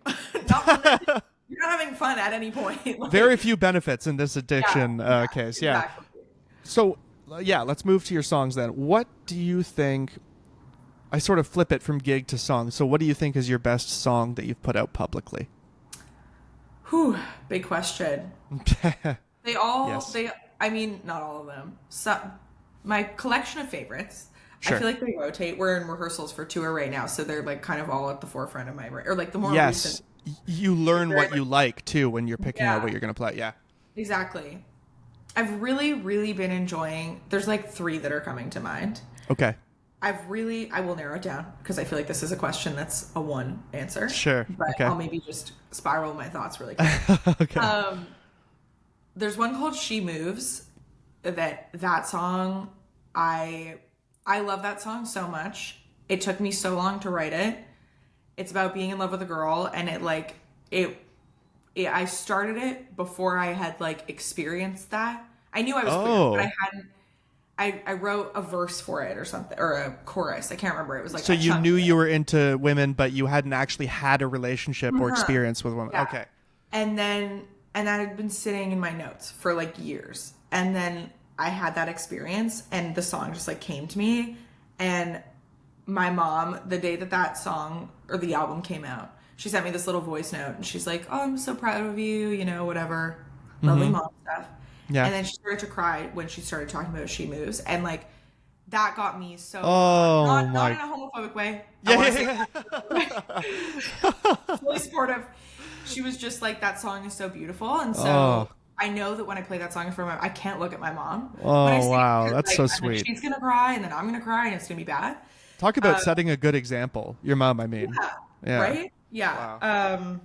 Speaker 2: Not one that you're not having fun at any point. Like,
Speaker 1: Very few benefits in this addiction case. Yeah.
Speaker 2: exactly.
Speaker 1: So, yeah, let's move to your songs then. What do you think? I sort of flip it from gig to song. So, what do you think is your best song that you've put out publicly?
Speaker 2: Whew, big question. They all
Speaker 1: Yes.
Speaker 2: I mean, not all of them. My collection of favorites.
Speaker 1: Sure.
Speaker 2: I feel like they rotate. We're in rehearsals for tour right now, so they're like kind of all at the forefront of my or like the more
Speaker 1: Yes.
Speaker 2: recent.
Speaker 1: You learn what
Speaker 2: Very
Speaker 1: you like too when you're picking out
Speaker 2: Yeah.
Speaker 1: what you're going to play. Yeah.
Speaker 2: Exactly. I've really, really been enjoying. There's like 3 that are coming to mind.
Speaker 1: Okay.
Speaker 2: I will narrow it down because I feel like this is a question that's a one answer.
Speaker 1: Sure.
Speaker 2: But
Speaker 1: Okay.
Speaker 2: I'll maybe just spiral my thoughts really quick.
Speaker 1: Okay.
Speaker 2: There's one called She Moves that song I love that song so much. It took me so long to write it. It's about being in love with a girl and I started it before I had like experienced that. I knew I was queer, but I hadn't I wrote a verse for it or something, or a chorus. I can't remember. It was like
Speaker 1: So
Speaker 2: a
Speaker 1: you
Speaker 2: chunk
Speaker 1: knew
Speaker 2: of it.
Speaker 1: you were into women, but you hadn't actually had a relationship or experience with women.
Speaker 2: Yeah.
Speaker 1: Okay.
Speaker 2: And that had been sitting in my notes for like years. And then I had that experience and the song just like came to me. And my mom, the day that song or the album came out, she sent me this little voice note, and she's like, "Oh, I'm so proud of you," whatever, lovely mom stuff.
Speaker 1: Yeah.
Speaker 2: And then she started to cry when she started talking about She Moves, and like that got me so not in a homophobic way.
Speaker 1: Yeah.
Speaker 2: Fully supportive. She was just like, that song is so beautiful, and so I know that when I play that song in front of my, I can't look at my mom.
Speaker 1: Oh, wow, that's so
Speaker 2: I'm
Speaker 1: sweet.
Speaker 2: like, she's gonna cry, and then I'm gonna cry, and it's gonna be bad.
Speaker 1: Talk about setting a good example. Your mom, I mean.
Speaker 2: Yeah. Right? Yeah.
Speaker 1: Wow.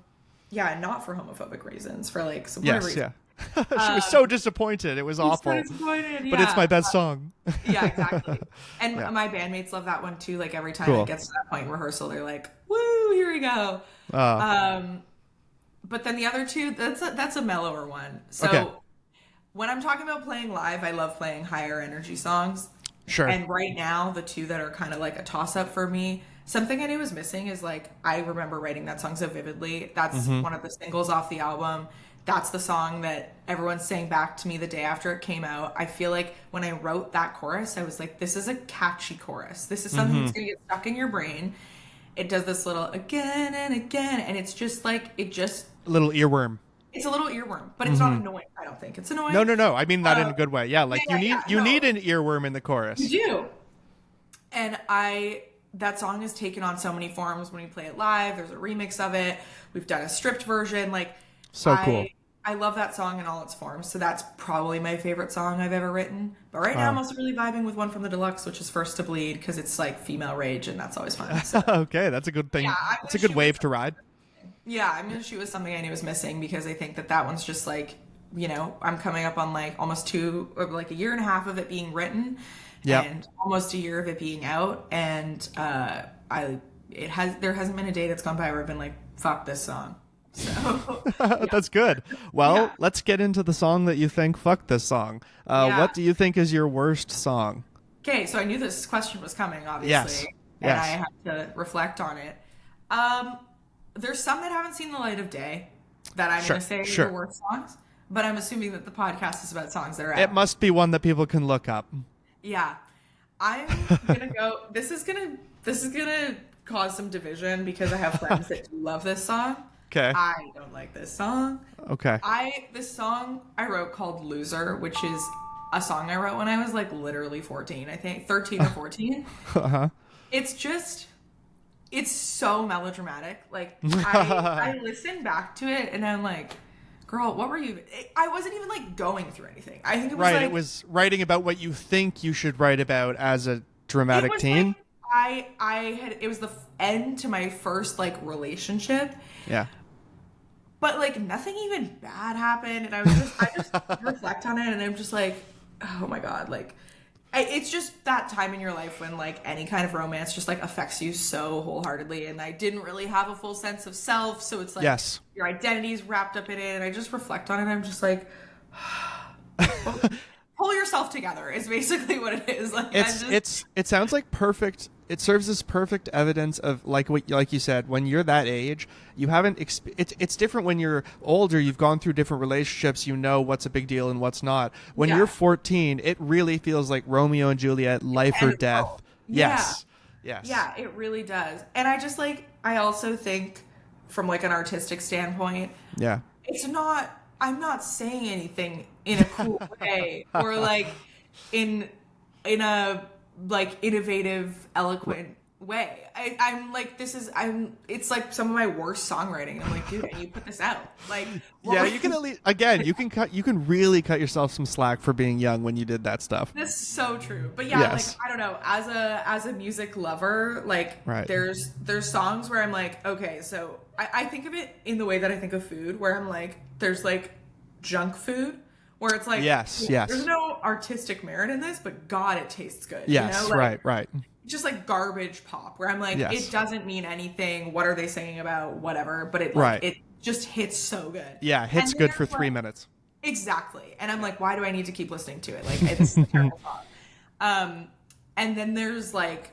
Speaker 2: Yeah, not for homophobic reasons, for like supportive reasons.
Speaker 1: Yeah. She was so disappointed. It was awful.
Speaker 2: So disappointed,
Speaker 1: but it's my best song.
Speaker 2: Yeah, exactly. And my bandmates love that one too. Like every time it gets to that point in rehearsal, they're like, "Woo, here we go." But then the other two, that's a mellower one. So when I'm talking about playing live, I love playing higher energy songs.
Speaker 1: Sure.
Speaker 2: And right now, the two that are kind of like a toss up for me, Something I Knew Was Missing is like, I remember writing that song so vividly. That's one of the singles off the album. That's the song that everyone sang back to me the day after it came out. I feel like when I wrote that chorus, I was like, this is a catchy chorus. This is something that's going to get stuck in your brain. It does this little again and again, and it's just like, a
Speaker 1: little earworm.
Speaker 2: It's a little earworm, but it's not annoying, I don't think. It's annoying.
Speaker 1: No. I mean that in a good way. Yeah, like you need an earworm in the chorus.
Speaker 2: You do. And that song has taken on so many forms when we play it live. There's a remix of it. We've done a stripped version. Like,
Speaker 1: so cool.
Speaker 2: I love that song in all its forms. So that's probably my favorite song I've ever written. But right now I'm also really vibing with one from the deluxe, which is First to Bleed, because it's like female rage, and that's always fun. So.
Speaker 1: Okay, that's a good thing. Yeah, it's a good wave to ride.
Speaker 2: Yeah, I'm going to shoot with Something I Knew Was Missing, because I think that one's just like, I'm coming up on like almost a year and a half of it being written. And almost a year of it being out, and there hasn't been a day that's gone by where I've been like, fuck this song. So
Speaker 1: that's good. Well, let's get into the song that you think fuck this song. What do you think is your worst song?
Speaker 2: Okay, so I knew this question was coming, obviously, and I had to reflect on it. There's some that haven't seen the light of day that I'm going to say are the worst songs, but I'm assuming that the podcast is about songs that are out.
Speaker 1: It must be one that people can look up.
Speaker 2: Yeah. I'm gonna go. This is gonna cause some division, because I have friends that do love this song.
Speaker 1: Okay.
Speaker 2: I don't like this song.
Speaker 1: Okay.
Speaker 2: This song I wrote called Loser, which is a song I wrote when I was like literally 14, I think 13 or 14. It's so melodramatic. Like I listen back to it and I'm like, girl, what were you? I wasn't even like going through anything. I think it was
Speaker 1: it was writing about what you think you should write about as a dramatic teen.
Speaker 2: Like, it was the end to my first like relationship.
Speaker 1: Yeah.
Speaker 2: But like nothing even bad happened, and I just reflect on it, and I'm just like, oh my god, like it's just that time in your life when like any kind of romance just like affects you so wholeheartedly, and I didn't really have a full sense of self, so it's like your identity's wrapped up in it, and I just reflect on it, and I'm just like, pull yourself together is basically what it is. Like
Speaker 1: it sounds like perfect. It serves as perfect evidence of like you said, when you're that age, you haven't. It's different when you're older. You've gone through different relationships. You know what's a big deal and what's not. When you're 14, it really feels like Romeo and Juliet, life or death. Yes.
Speaker 2: Yeah, it really does. And I just like. I also think, from like an artistic standpoint, it's not. I'm not saying anything in a cool way or like in a like innovative, eloquent way. I'm like, it's like some of my worst songwriting. I'm like, dude, you put this out. Like,
Speaker 1: you can at least, again, you can really cut yourself some slack for being young when you did that stuff.
Speaker 2: That's so true. But like, I don't know, as a music lover, like there's songs where I'm like, okay, so I think of it in the way that I think of food, where I'm like, there's like junk food, where it's like, there's no artistic merit in this, but God, it tastes good.
Speaker 1: Yes, like, right.
Speaker 2: Just like garbage pop, where I'm like, it doesn't mean anything. What are they saying about whatever? But it just hits so good. Yeah,
Speaker 1: hits good for 3 minutes.
Speaker 2: Exactly. And I'm like, why do I need to keep listening to it? Like, it's a terrible song. And then there's like,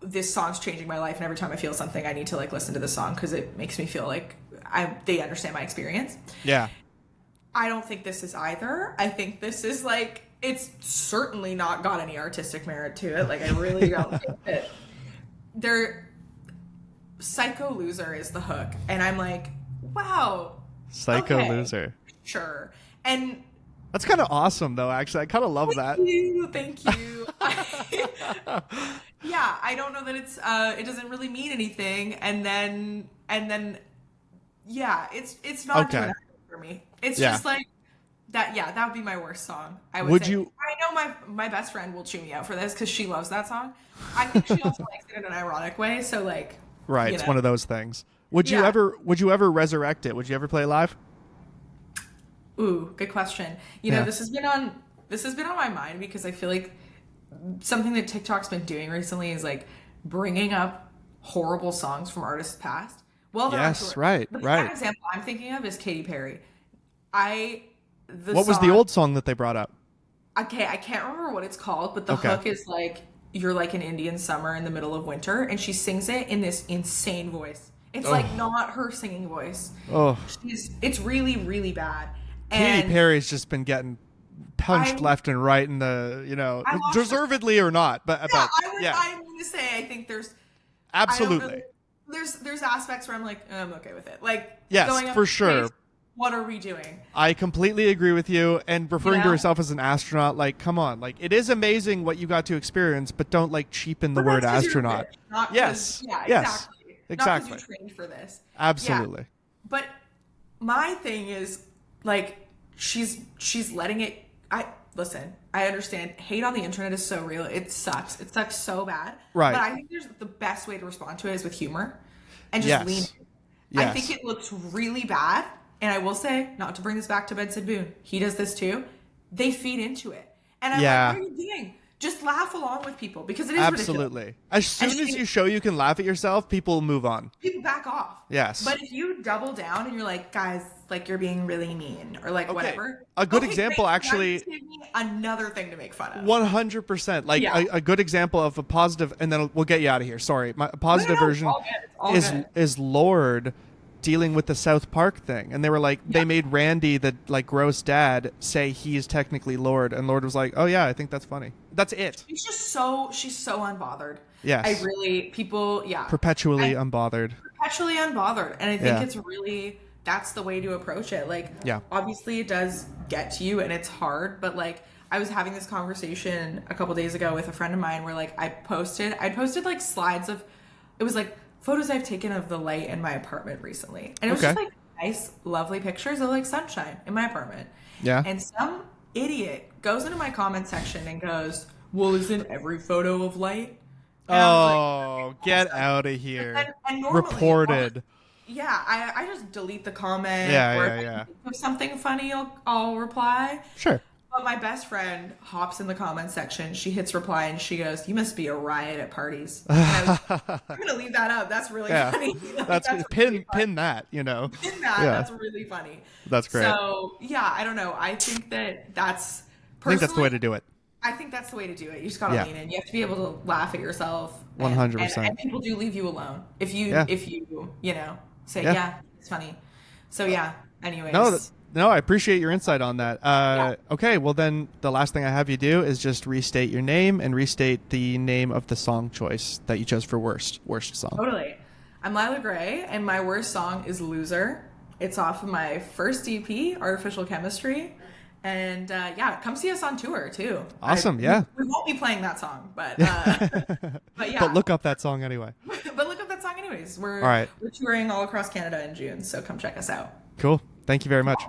Speaker 2: this song's changing my life, and every time I feel something, I need to like listen to the song because it makes me feel like they understand my experience. Yeah. I don't think this is either. I think this is like, it's certainly not got any artistic merit to it. Like, I really don't think that Psycho Loser is the hook. And I'm like, wow.
Speaker 1: Psycho
Speaker 2: Okay,
Speaker 1: Loser.
Speaker 2: sure. And
Speaker 1: That's kind of awesome, though, actually. I kind of love that.
Speaker 2: thank you. Yeah, I don't know that it doesn't really mean anything. And then, yeah, it's not doing
Speaker 1: Okay.
Speaker 2: anything for me. It's
Speaker 1: Yeah.
Speaker 2: just like, that, yeah, that would be my worst song. I would
Speaker 1: Would
Speaker 2: say.
Speaker 1: you?
Speaker 2: I know my best friend will chew me out for this because she loves that song. I think she also likes it in an ironic way. So like,
Speaker 1: Right.
Speaker 2: you
Speaker 1: It's
Speaker 2: know.
Speaker 1: one of those things. Would you
Speaker 2: Yeah.
Speaker 1: ever resurrect it? Would you ever play live?
Speaker 2: Ooh, good question.
Speaker 1: Yeah.
Speaker 2: This has been on my mind because I feel like something that TikTok's been doing recently is like bringing up horrible songs from artists past. Well, they're on
Speaker 1: Yes,
Speaker 2: tour.
Speaker 1: right,
Speaker 2: The
Speaker 1: right.
Speaker 2: prime example I'm thinking of is Katy Perry.
Speaker 1: What was the old song that they brought up?
Speaker 2: Okay, I can't remember what it's called, but the
Speaker 1: Okay.
Speaker 2: hook is like, you're like an Indian summer in the middle of winter, and she sings it in this insane voice. It's like not her singing voice.
Speaker 1: Oh,
Speaker 2: It's really, really bad.
Speaker 1: Katy
Speaker 2: And
Speaker 1: Perry's just been getting punched
Speaker 2: I-
Speaker 1: left and right in
Speaker 2: I watched
Speaker 1: deservedly or not, but
Speaker 2: yeah,
Speaker 1: yeah,
Speaker 2: I'm going to say I think there's
Speaker 1: absolutely.
Speaker 2: there's aspects where I'm like, I'm okay with it. Like,
Speaker 1: Yes,
Speaker 2: going up
Speaker 1: for
Speaker 2: in
Speaker 1: sure.
Speaker 2: space, what are we doing?
Speaker 1: I completely agree with you. And referring to
Speaker 2: know?
Speaker 1: herself as an astronaut, like, come on, like, it is amazing what you got to experience, but don't like cheapen the
Speaker 2: But
Speaker 1: word
Speaker 2: that's 'cause you're
Speaker 1: astronaut.
Speaker 2: rich, not 'cause-
Speaker 1: Yes,
Speaker 2: Yeah,
Speaker 1: yes,
Speaker 2: exactly. Not
Speaker 1: exactly.
Speaker 2: 'cause you trained for this.
Speaker 1: Absolutely.
Speaker 2: Yeah. But my thing is, like, she's letting it. Listen. I understand. Hate on the internet is so real. It sucks. It sucks so bad.
Speaker 1: Right.
Speaker 2: But I think the best way to respond to it is with humor, and just
Speaker 1: Yes.
Speaker 2: lean in.
Speaker 1: Yes.
Speaker 2: I think it looks really bad, and I will say, not to bring this back to Benson Boone, he does this too. They feed into it, and I'm
Speaker 1: Yeah.
Speaker 2: like, what are you doing? Just laugh along with people because it is ridiculous.
Speaker 1: Absolutely. As soon
Speaker 2: And
Speaker 1: as
Speaker 2: she-
Speaker 1: you show you can laugh at yourself, people will move on.
Speaker 2: People back off.
Speaker 1: Yes.
Speaker 2: But if you double down and you're like, guys, like you're being really mean or like whatever.
Speaker 1: A good
Speaker 2: okay,
Speaker 1: example,
Speaker 2: great. Now
Speaker 1: actually-
Speaker 2: you just gave me another thing to make fun of.
Speaker 1: 100%. Like
Speaker 2: Yeah.
Speaker 1: a good example of a positive, and then we'll get you out of here. Sorry. A positive version
Speaker 2: All good. It's all
Speaker 1: is
Speaker 2: good.
Speaker 1: is Lord dealing with the South Park thing. And they were like, they made Randy, the like gross dad, say he's technically Lord. And Lord was like, oh yeah, I think that's funny. That's it.
Speaker 2: She's so unbothered.
Speaker 1: Yes. Perpetually unbothered.
Speaker 2: Perpetually unbothered. And I think
Speaker 1: Yeah.
Speaker 2: it's really, that's the way to approach it. Like,
Speaker 1: Yeah.
Speaker 2: obviously it does get to you and it's hard, but like, I was having this conversation a couple days ago with a friend of mine where like I posted like slides of, it was like photos I've taken of the light in my apartment recently. And it was
Speaker 1: Okay.
Speaker 2: just like nice, lovely pictures of like sunshine in my apartment.
Speaker 1: Yeah.
Speaker 2: And some idiot goes into my comment section and goes, well, isn't every photo of light? And I was
Speaker 1: Oh, get out of here.
Speaker 2: and normally,
Speaker 1: Reported.
Speaker 2: yeah, I just delete the comment.
Speaker 1: Yeah,
Speaker 2: or
Speaker 1: yeah,
Speaker 2: if
Speaker 1: yeah.
Speaker 2: I think of something funny, I'll reply.
Speaker 1: Sure.
Speaker 2: But my best friend hops in the comment section. She hits reply and she goes, "You must be a riot at parties." And I'm gonna leave that up. That's really
Speaker 1: Yeah.
Speaker 2: funny. Like,
Speaker 1: That's
Speaker 2: really
Speaker 1: pin
Speaker 2: funny.
Speaker 1: pin that,
Speaker 2: Pin that.
Speaker 1: Yeah.
Speaker 2: That's really funny.
Speaker 1: That's great.
Speaker 2: So yeah, I don't know. I think that's.
Speaker 1: I think that's the way to do it.
Speaker 2: I think that's the way to do it. You just gotta
Speaker 1: Yeah.
Speaker 2: lean in. You have to be able to laugh at yourself. and-
Speaker 1: 100%.
Speaker 2: And people do leave you alone if you
Speaker 1: Yeah.
Speaker 2: say
Speaker 1: Yeah.
Speaker 2: yeah, it's funny. So yeah. Anyways.
Speaker 1: No, I appreciate your insight on that. Okay, well then the last thing I have you do is just restate your name and restate the name of the song choice that you chose for worst song.
Speaker 2: Totally. I'm Lila Gray, and my worst song is "Loser." It's off of my first EP, Artificial Chemistry. And yeah, come see us on tour too.
Speaker 1: Awesome,
Speaker 2: We won't be playing that song, but but yeah.
Speaker 1: But look up that song anyway.
Speaker 2: But look up that song anyways. We're
Speaker 1: All right.
Speaker 2: touring all across Canada in June, so come check us out.
Speaker 1: Cool. Thank you very much.